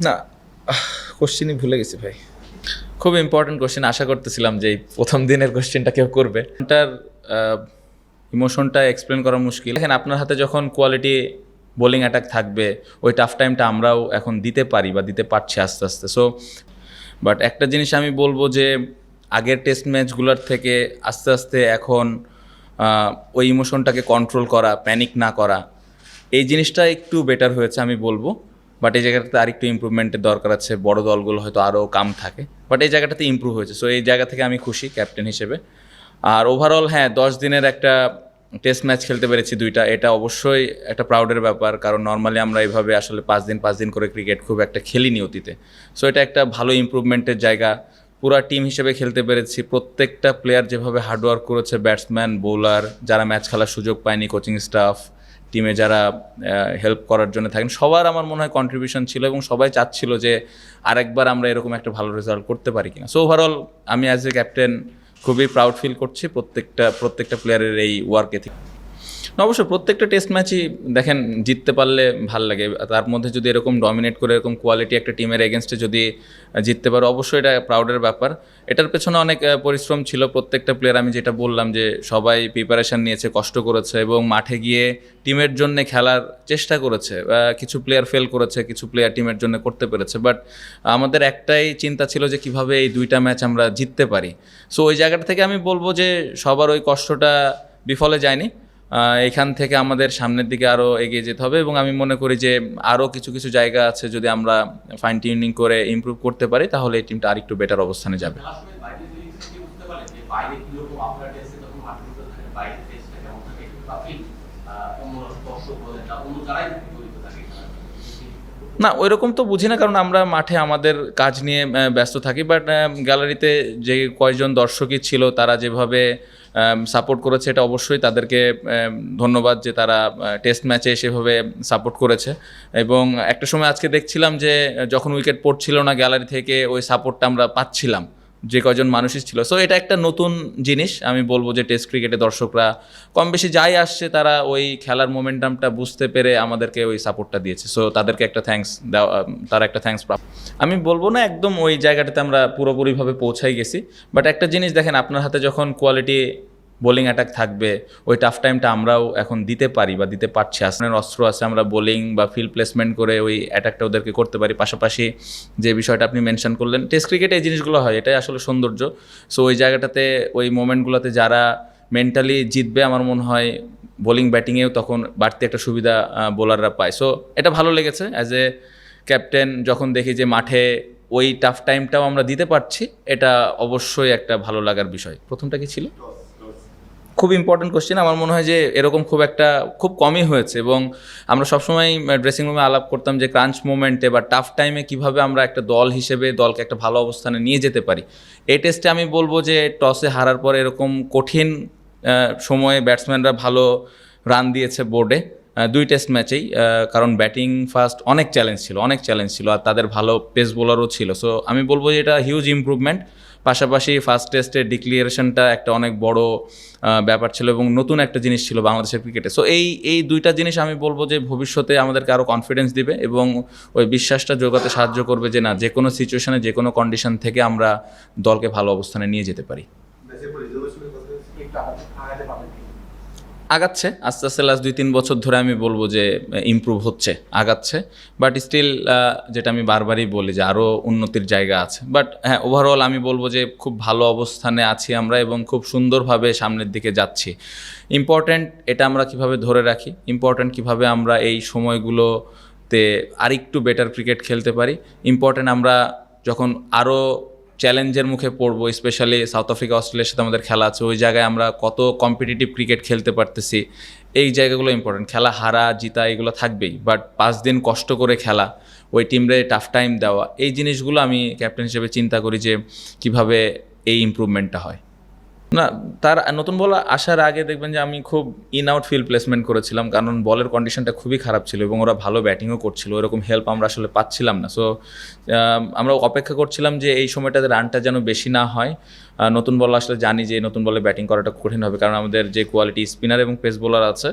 না, কোশ্চেনই ভুলে গেছি ভাই। খুব ইম্পর্টেন্ট কোশ্চেন, আশা করতেছিলাম যে এই প্রথম দিনের কোশ্চেনটা কেউ করবে। এটার ইমোশনটা এক্সপ্লেন করা মুশকিল। দেখেন, আপনার হাতে যখন কোয়ালিটি বোলিং অ্যাটাক থাকবে, ওই টাফ টাইমটা আমরাও এখন দিতে পারি বা দিতে পারছি আস্তে আস্তে। সো বাট একটা জিনিস আমি বলবো যে আগের টেস্ট ম্যাচগুলোর থেকে আস্তে আস্তে এখন ওই ইমোশনটাকে কন্ট্রোল করা, প্যানিক না করা, এই জিনিসটা একটু বেটার হয়েছে আমি বলবো। বাট এই জায়গাটাতে আরেকটু ইমপ্রুভমেন্টের দরকার আছে। বড় দলগুলো হয়তো আরও কাম থাকে, বাট এই জায়গাটাতে ইমপ্রুভ হয়েছে। সো এই জায়গা থেকে আমি খুশি ক্যাপ্টেন হিসেবে। আর ওভারঅল হ্যাঁ, 10 দিনের একটা টেস্ট ম্যাচ খেলতে পেরেছি দুইটা, এটা অবশ্যই একটা প্রাউডের ব্যাপার। কারণ নর্মালি আমরা এইভাবে আসলে 5 দিন করে ক্রিকেট খুব একটা খেলিনি অতীতে। সো এটা একটা ভালো ইমপ্রুভমেন্টের জায়গা। পুরা টিম হিসেবে খেলতে পেরেছি। প্রত্যেকটা প্লেয়ার যেভাবে হার্ডওয়ার্ক করেছে, ব্যাটসম্যান, বোলার, যারা ম্যাচ খেলার সুযোগ পায়নি, কোচিং স্টাফ, টিমে যারা হেল্প করার জন্য থাকেন, সবার আমার মনে হয় কন্ট্রিবিউশন ছিল এবং সবাই চাচ্ছিল যে আরেকবার আমরা এরকম একটা ভালো রেজাল্ট করতে পারি কিনা। সো ওভারঅল আমি অ্যাজ এ ক্যাপ্টেন খুবই প্রাউড ফিল করছি প্রত্যেকটা প্লেয়ারের এই ওয়ার্ক এথিক। অবশ্যই প্রত্যেকটা টেস্ট ম্যাচই দেখেন জিততে পারলে ভাল লাগে। তার মধ্যে যদি এরকম ডমিনেট করে এরকম কোয়ালিটি একটা টিমের এগেনস্টে যদি জিততে পারো, অবশ্যই এটা প্রাউডের ব্যাপার। এটার পেছনে অনেক পরিশ্রম ছিল। প্রত্যেকটা প্লেয়ার, আমি যেটা বললাম যে সবাই প্রিপারেশান নিয়েছে, কষ্ট করেছে এবং মাঠে গিয়ে টিমের জন্য খেলার চেষ্টা করেছে। কিছু প্লেয়ার ফেল করেছে, কিছু প্লেয়ার টিমের জন্য করতে পেরেছে। বাট আমাদের একটাই চিন্তা ছিল যে কিভাবে এই দুইটা ম্যাচ আমরা জিততে পারি। সো ওই জায়গাটা থেকে আমি বলবো যে সবার ওই কষ্টটা বিফলে যায়নি। এখান থেকে আমাদের সামনের দিকে আরও এগিয়ে যেতে হবে এবং আমি মনে করি যে আরও কিছু কিছু জায়গা আছে, যদি আমরা ফাইন টিউনিং করে ইমপ্রুভ করতে পারি তাহলে এই টিমটা আরেকটু বেটার অবস্থানে যাবে। না, ওইরকম তো বুঝি না, কারণ আমরা মাঠে আমাদের কাজ নিয়ে ব্যস্ত থাকি। বাট গ্যালারিতে যে কয়েকজন দর্শকই ছিল, তারা যেভাবে সাপোর্ট করেছে, এটা অবশ্যই তাদেরকে ধন্যবাদ যে তারা টেস্ট ম্যাচে সেভাবে সাপোর্ট করেছে। এবং একটা সময় আজকে দেখছিলাম যে যখন উইকেট পড়ছিল না, গ্যালারি থেকে ওই সাপোর্টটা আমরা পাচ্ছিলাম যে কয়জন মানুষই ছিল। সো এটা একটা নতুন জিনিস। আমি বলবো যে টেস্ট ক্রিকেটে দর্শকরা কম বেশি যাই আসছে, তারা ওই খেলার মোমেন্টামটা বুঝতে পেরে আমাদেরকে ওই সাপোর্টটা দিয়েছে। সো তাদেরকে একটা থ্যাঙ্কস দেওয়া, তারা একটা থ্যাঙ্কস প্রাপ্ত। আমি বলবো না একদম ওই জায়গাটাতে আমরা পুরোপুরিভাবে পৌঁছাই গেছি। বাট একটা জিনিস দেখেন, আপনার হাতে যখন কোয়ালিটি বোলিং অ্যাটাক থাকবে, ওই টাফ টাইমটা আমরাও এখন দিতে পারি বা দিতে পারছি। আসনের অস্ত্র আছে, আমরা বোলিং বা ফিল্ড প্লেসমেন্ট করে ওই অ্যাটাকটা ওদেরকে করতে পারি। পাশাপাশি যে বিষয়টা আপনি মেনশন করলেন, টেস্ট ক্রিকেটে এই জিনিসগুলো হয়, এটাই আসলে সৌন্দর্য। সো ওই জায়গাটাতে, ওই মোমেন্টগুলোতে যারা মেন্টালি জিতবে, আমার মনে হয় বোলিং ব্যাটিংয়েও তখন বাড়তি একটা সুবিধা বোলাররা পায়। সো এটা ভালো লেগেছে অ্যাজ এ ক্যাপ্টেন, যখন দেখি যে মাঠে ওই টাফ টাইমটাও আমরা দিতে পারছি, এটা অবশ্যই একটা ভালো লাগার বিষয়। প্রথমটা কি ছিল? খুব ইম্পর্টেন্ট কোশ্চেন। আমার মনে হয় যে এরকম খুব কমই হয়েছে এবং আমরা সবসময় ড্রেসিং রুমে আলাপ করতাম যে ক্রাঞ্চ মোমেন্টে বা টাফ টাইমে কীভাবে আমরা একটা দল হিসেবে দলকে একটা ভালো অবস্থানে নিয়ে যেতে পারি। এই টেস্টে আমি বলবো যে টসে হারার পরে এরকম কঠিন সময়ে ব্যাটসম্যানরা ভালো রান দিয়েছে বোর্ডে, দুই টেস্ট ম্যাচেই। কারণ ব্যাটিং ফার্স্ট অনেক চ্যালেঞ্জ ছিল আর তাদের ভালো পেস বোলারও ছিল। সো আমি বলবো যে এটা হিউজ ইমপ্রুভমেন্ট। পাশাপাশি ফার্স্ট টেস্টের ডিক্লিয়ারেশনটা একটা অনেক বড় ব্যাপার ছিল এবং নতুন একটা জিনিস ছিল বাংলাদেশের ক্রিকেটে। সো এই দুইটা জিনিস আমি বলবো যে ভবিষ্যতে আমাদেরকে আরও কনফিডেন্স দিবে এবং ওই বিশ্বাসটা জোগাতে সাহায্য করবে যে না, যে কোনো সিচুয়েশনে, যে কোনো কন্ডিশন থেকে আমরা দলকে ভালো অবস্থানে নিয়ে যেতে পারি। আগাচ্ছে আস্তে আস্তে, লাস্ট 2-3 বছর ধরে আমি বলবো যে ইমপ্রুভ হচ্ছে, আগাচ্ছে। বাট স্টিল, যেটা আমি বারবারই বলি যে আরও উন্নতির জায়গা আছে। বাট হ্যাঁ, ওভারঅল আমি বলবো যে খুব ভালো অবস্থানে আছি আমরা এবং খুব সুন্দরভাবে সামনের দিকে যাচ্ছি। ইম্পর্ট্যান্ট এটা আমরা কিভাবে ধরে রাখি, ইম্পর্ট্যান্ট কিভাবে আমরা এই সময়গুলোতে আরেকটু বেটার ক্রিকেট খেলতে পারি। ইম্পর্ট্যান্ট আমরা যখন আরও চ্যালেঞ্জের মুখে পড়বো, স্পেশালি সাউথ আফ্রিকা, অস্ট্রেলিয়ার সাথে আমাদের খেলা আছে, ওই জায়গায় আমরা কত কম্পিটিটিভ ক্রিকেট খেলতে পারতেছি, এই জায়গাগুলো ইম্পর্টেন্ট। খেলা হারা জিতা এগুলো থাকবেই, বাট 5 দিন কষ্ট করে খেলা, ওই টিমরে টাফ টাইম দেওয়া, এই জিনিসগুলো আমি ক্যাপ্টেন হিসেবে চিন্তা করি যে কিভাবে এই ইমপ্রুভমেন্টটা হয়। না, তার নতুন বল আসার আগে দেখবেন যে আমি খুব ইন আউট ফিল্ড প্লেসমেন্ট করেছিলাম, কারণ বলের কন্ডিশনটা খুবই খারাপ ছিল এবং ওরা ভালো ব্যাটিংও করছিল, এরকম হেল্প আমরা আসলে পাচ্ছিলাম না। সো আমরা অপেক্ষা করছিলাম যে এই সময়টাতে রানটা যেন বেশি না হয়। নতুন বল আসলে জানি যে নতুন বলে ব্যাটিং করাটা কঠিন হবে, কারণ আমাদের যে কোয়ালিটি স্পিনার এবং পেস বোলার আছে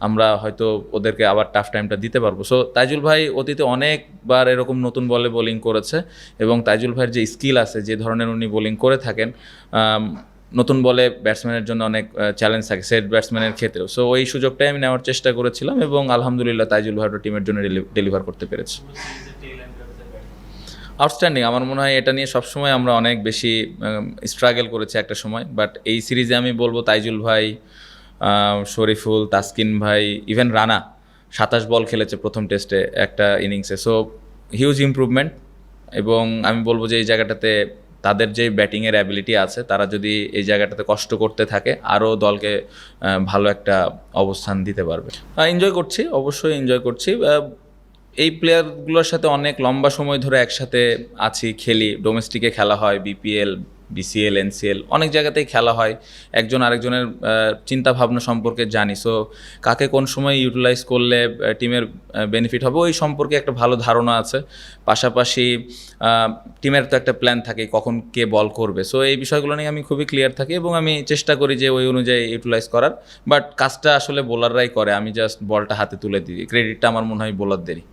আমরা হয়তো ওদেরকে আবার টাফ টাইমটা দিতে পারবো। সো তাইজুল ভাই অতীতে অনেকবার এরকম নতুন বলে বোলিং করেছে এবং তাইজুল ভাইয়ের যে স্কিল আছে, যে ধরনের উনি বোলিং করে থাকেন, নতুন বলে ব্যাটসম্যানের জন্য অনেক চ্যালেঞ্জ থাকে সেট ব্যাটসম্যানের ক্ষেত্রেও। সো ওই সুযোগটাই আমি নেওয়ার চেষ্টা করেছিলাম এবং আলহামদুলিল্লাহ তাইজুল ভাইটা টিমের জন্য ডেলিভার করতে পেরেছে। আউটস্ট্যান্ডিং, আমার মনে হয় এটা নিয়ে সবসময় আমরা অনেক বেশি স্ট্রাগল করেছি একটা সময়, বাট এই সিরিজে আমি বলবো তাইজুল ভাই, শরীফুল, তাসকিন ভাই, ইভেন রানা 27 বল খেলেছে প্রথম টেস্টে একটা ইনিংসে। সো হিউজ ইমপ্রুভমেন্ট, এবং আমি বলবো যে এই জায়গাটাতে তাদের যে ব্যাটিংয়ের অ্যাবিলিটি আছে, তারা যদি এই জায়গাটাতে কষ্ট করতে থাকে আরও দলকে ভালো একটা অবস্থান দিতে পারবে। এনজয় করছি, অবশ্যই এনজয় করছি। এই প্লেয়ারগুলোর সাথে অনেক লম্বা সময় ধরে একসাথে আছি, খেলি, ডোমেস্টিকে খেলা হয়, বিপিএল, বিসিএল, এনসিএল, অনেক জায়গাতেই খেলা হয়, একজন আরেকজনের চিন্তা ভাবনা সম্পর্কে জানি। সো কাকে কোন সময় ইউটিলাইজ করলে টিমের বেনিফিট হবে ওই সম্পর্কে একটা ভালো ধারণা আছে। পাশাপাশি টিমের তো একটা প্ল্যান থাকে কখন কে বল করবে। সো এই বিষয়গুলো নিয়ে আমি খুবই ক্লিয়ার থাকি এবং আমি চেষ্টা করি যে ওই অনুযায়ী ইউটিলাইজ করার। বাট কাজটা আসলে বোলাররাই করে, আমি জাস্ট বলটা হাতে তুলে দিই, ক্রেডিটটা আমার মনে হয় বোলারদেরই।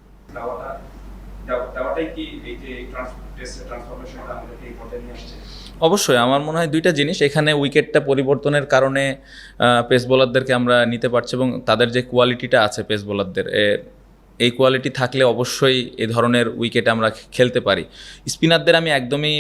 অবশ্যই আমার মনে হয় দুইটা জিনিস এখানে, উইকেটটা পরিবর্তনের কারণে পেস বোলারদেরকে আমরা নিতে পারছি এবং তাদের যে কোয়ালিটিটা আছে পেস বোলারদের, এই কোয়ালিটি থাকলে অবশ্যই এই ধরনের উইকেটে আমরা খেলতে পারি। স্পিনারদের আমি একদমই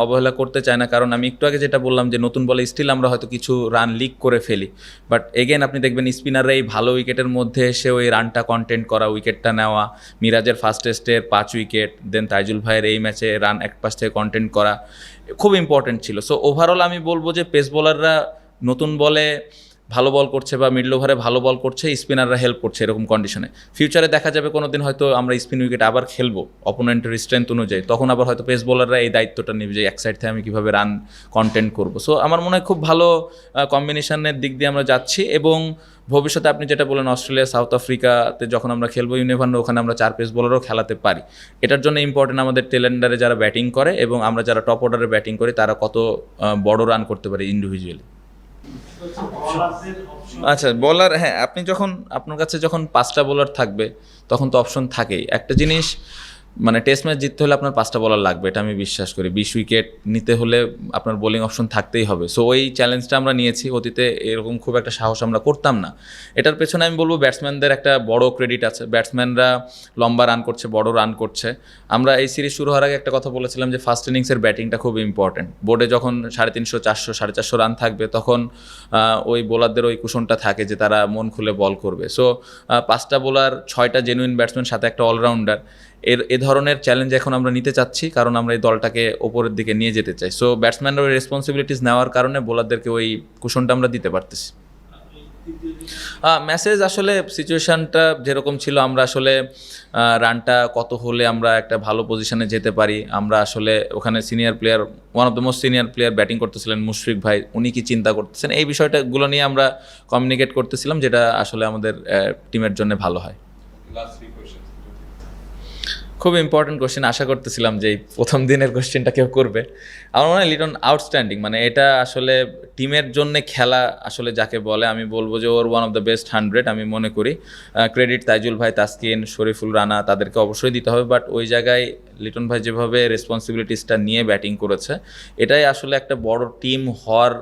অবহেলা করতে চাই না, কারণ আমি একটু আগে যেটা বললাম যে নতুন বলে স্টিল আমরা হয়তো কিছু রান লিক করে ফেলি, বাট এগেন আপনি দেখবেন স্পিনাররা এই ভালো উইকেটের মধ্যে এসে ওই রানটা কন্টেন্ট করা, উইকেটটা নেওয়া, মিরাজের ফার্স্ট টেস্টের 5 উইকেট, দেন তাইজুল ভাইয়ের এই ম্যাচে রান এক পাশ থেকে কন্টেন্ট করা খুব ইম্পর্টেন্ট ছিল। সো ওভারঅল আমি বলবো যে পেস বোলাররা নতুন বলে ভালো বল করছে বা মিডল ওভারে ভালো বল করছে, স্পিনাররা হেল্প করছে এরকম কন্ডিশনে। ফিউচারে দেখা যাবে কোনো দিন হয়তো আমরা স্পিন উইকেট আবার খেলবো অপোনেন্টের স্ট্রেংথ অনুযায়ী, তখন আবার হয়তো পেস বোলাররা এই দায়িত্বটা নেবে যে এক সাইড থেকে আমি কীভাবে রান কন্টেন্ট করবো। সো আমার মনে হয় খুব ভালো কম্বিনেশনের দিক দিয়ে আমরা যাচ্ছি এবং ভবিষ্যতে আপনি যেটা বলেন অস্ট্রেলিয়া, সাউথ আফ্রিকাতে যখন আমরা খেলবো ইউনিভার্ন, ওখানে আমরা 4 পেস বোলারও খেলাতে পারি। এটার জন্য ইম্পর্টেন্ট আমাদের টেল এন্ডারে যারা ব্যাটিং করে এবং আমরা যারা টপ অর্ডারে ব্যাটিং করি তারা কত বড় রান করতে পারি ইন্ডিভিজুয়ালি। আচ্ছা, বলার, হ্যাঁ, আপনি যখন আপনার কাছে যখন 5টা বোলার থাকবে তখন তো অপশন থাকেই। একটা জিনিস মানে টেস্ট ম্যাচ জিততে হলে আপনার 5টা বলার লাগবে, এটা আমি বিশ্বাস করি। 20 উইকেট নিতে হলে আপনার বোলিং অপশন থাকতেই হবে। সো ওই চ্যালেঞ্জটা আমরা নিয়েছি, অতীতে এরকম খুব একটা সাহস আমরা করতাম না। এটার পেছনে আমি বলবো ব্যাটসম্যানদের একটা বড় ক্রেডিট আছে। ব্যাটসম্যানরা লম্বা রান করছে, বড় রান করছে। আমরা এই সিরিজ শুরু হওয়ার আগে একটা কথা বলেছিলাম যে ফার্স্ট ইনিংসের ব্যাটিংটা খুব ইম্পর্টেন্ট। বোর্ডে যখন 350, 400, 450 রান থাকবে তখন ওই বোলারদের ওই কুশনটা থাকে যে তারা মন খুলে বল করবে। সো 5টা বোলার, 6টা জেনুইন ব্যাটসম্যান, সাথে একটা অলরাউন্ডার, এ ধরনের চ্যালেঞ্জ এখন আমরা নিতে চাচ্ছি, কারণ আমরা এই দলটাকে ওপরের দিকে নিয়ে যেতে চাই। সো ব্যাটসম্যানরা ওই রেসপন্সিবিলিটিস নেওয়ার কারণে বোলারদেরকে ওই কুশনটা আমরা দিতে পারতেছি। মেসেজ আসলে সিচুয়েশানটা যেরকম ছিল, আমরা আসলে রানটা কত হলে আমরা একটা ভালো পজিশনে যেতে পারি, আমরা আসলে ওখানে senior player, one of the most senior player batting করতেছিলেন মুশফিক ভাই, উনি কি চিন্তা করতেছেন, এই বিষয়টাগুলো নিয়ে আমরা কমিউনিকেট করতেছিলাম, যেটা আসলে আমাদের টিমের জন্য ভালো হয়। খুব ইম্পর্টেন্ট কোশ্চেন, আশা করতেছিলাম যে এই প্রথম দিনের কোশ্চেনটা কেউ করবে। আমার মনে হয় লিটন আউটস্ট্যান্ডিং, মানে এটা আসলে টিমের জন্য খেলা আসলে যাকে বলে, আমি বলবো যে ওর ওয়ান অফ দ্য বেস্ট 100 আমি মনে করি। ক্রেডিট তাইজুল ভাই, তাসকিন, শরীফুল, রানা, তাদেরকে অবশ্যই দিতে হবে, বাট ওই জায়গায় লিটন ভাই যেভাবে রেসপন্সিবিলিটিসটা নিয়ে ব্যাটিং করেছে, এটাই আসলে একটা বড় টিম হওয়ার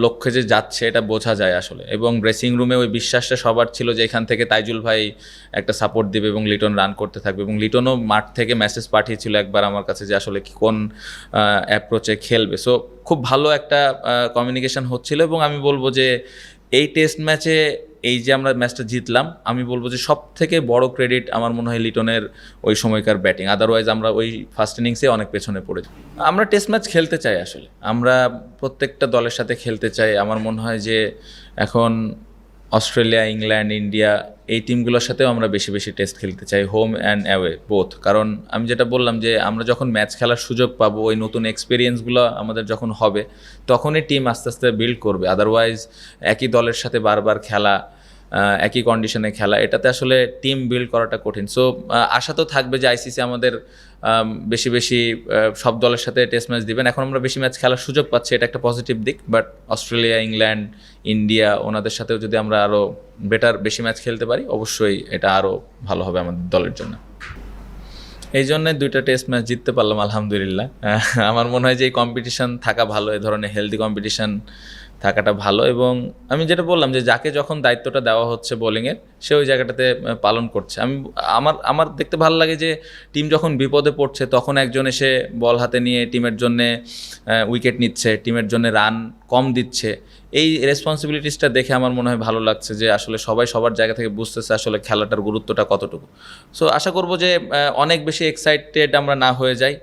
লক্ষ্যে যে যাচ্ছে এটা বোঝা যায় আসলে। এবং ড্রেসিং রুমে ওই বিশ্বাসটা সবার ছিল যে এখান থেকে তাইজুল ভাই একটা সাপোর্ট দেবে এবং লিটন রান করতে থাকবে, এবং লিটনও মাঠ থেকে মেসেজ পাঠিয়েছিল একবার আমার কাছে যে আসলে কোন অ্যাপ্রোচে খেলবে। সো খুব ভালো একটা কমিউনিকেশন হচ্ছিল, এবং আমি বলবো যে এই টেস্ট ম্যাচে এই যে আমরা ম্যাচটা জিতলাম, আমি বলবো যে সব থেকে বড় ক্রেডিট আমার মনে হয় লিটনের ওই সময়কার ব্যাটিং। আদারওয়াইজ আমরা ওই ফার্স্ট ইনিংসে অনেক পেছনে পড়েছি। আমরা টেস্ট ম্যাচ খেলতে চাই আসলে, আমরা প্রত্যেকটা দলের সাথে খেলতে চাই। আমার মনে হয় যে এখন অস্ট্রেলিয়া, ইংল্যান্ড, ইন্ডিয়া এই টিমগুলোর সাথেও আমরা বেশি বেশি টেস্ট খেলতে চাই, হোম অ্যান্ড অ্যাওয়ে বোথ। কারণ আমি যেটা বললাম যে আমরা যখন ম্যাচ খেলার সুযোগ পাবো, ওই নতুন এক্সপিরিয়েন্সগুলো আমাদের যখন হবে, তখনই টিম আস্তে আস্তে বিল্ড করবে। আদারওয়াইজ একই দলের সাথে বারবার খেলা, একই কন্ডিশনে খেলা, এটাতে আসলে টিম বিল্ড করাটা কঠিন। সো আশা তো থাকবে যে আইসিসি আমাদের বেশি বেশি সব দলের সাথে টেস্ট ম্যাচ দিবেন। এখন আমরা বেশি ম্যাচ খেলার সুযোগ পাচ্ছি, এটা একটা পজিটিভ দিক। বাট অস্ট্রেলিয়া, ইংল্যান্ড, ইন্ডিয়া, ওনাদের সাথেও যদি আমরা আরও বেটার বেশি ম্যাচ খেলতে পারি, অবশ্যই এটা আরও ভালো হবে আমাদের দলের জন্য। এই জন্য 2টা টেস্ট ম্যাচ জিততে পারলাম আলহামদুলিল্লাহ। আমার মনে হয় যে এই কম্পিটিশান থাকা ভালো, এই ধরনের হেলদি কম্পিটিশান থাকাটা ভালো। এবং আমি যেটা বললাম যে যাকে যখন দায়িত্বটা দেওয়া হচ্ছে বোলিংয়ের, সে ওই জায়গাটাতে পালন করছে। আমার দেখতে ভালো লাগে যে টিম যখন বিপদে পড়ছে, তখন একজন এসে বল হাতে নিয়ে টিমের জন্যে উইকেট নিচ্ছে, টিমের জন্য রান কম দিচ্ছে। এই রেসপন্সিবিলিটিসটা দেখে আমার মনে হয় ভালো লাগছে যে আসলে সবাই সবার জায়গা থেকে বুঝতেছে আসলে খেলাটার গুরুত্বটা কতটুকু। সো আশা করব যে অনেক বেশি এক্সাইটেড আমরা না হয়ে যাই,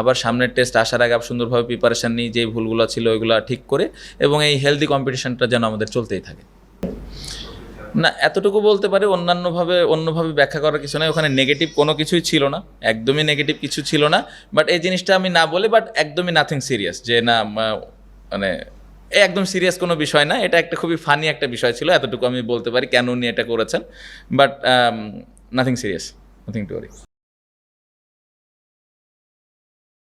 আবার সামনের টেস্ট আসার আগে সুন্দরভাবে প্রিপারেশান নিই, যেই ভুলগুলো ছিল ওইগুলো ঠিক করে, এবং এই হেলদি কম্পিটিশনটা যেন আমাদের চলতেই থাকে। না, এতটুকু বলতে পারি, অন্যভাবে ব্যাখ্যা করার কিছু নয়। ওখানে নেগেটিভ কোনো কিছুই ছিল না, একদমই নেগেটিভ কিছু ছিল না। বাট এই জিনিসটা আমি না বলি, বাট একদমই নাথিং সিরিয়াস, যে না মানে একদম সিরিয়াস কোনো বিষয় না। এটা একটা খুবই ফানি একটা বিষয় ছিল, এতটুকু আমি বলতে পারি কেন উনি এটা করেছেন। But nothing serious, nothing to worry.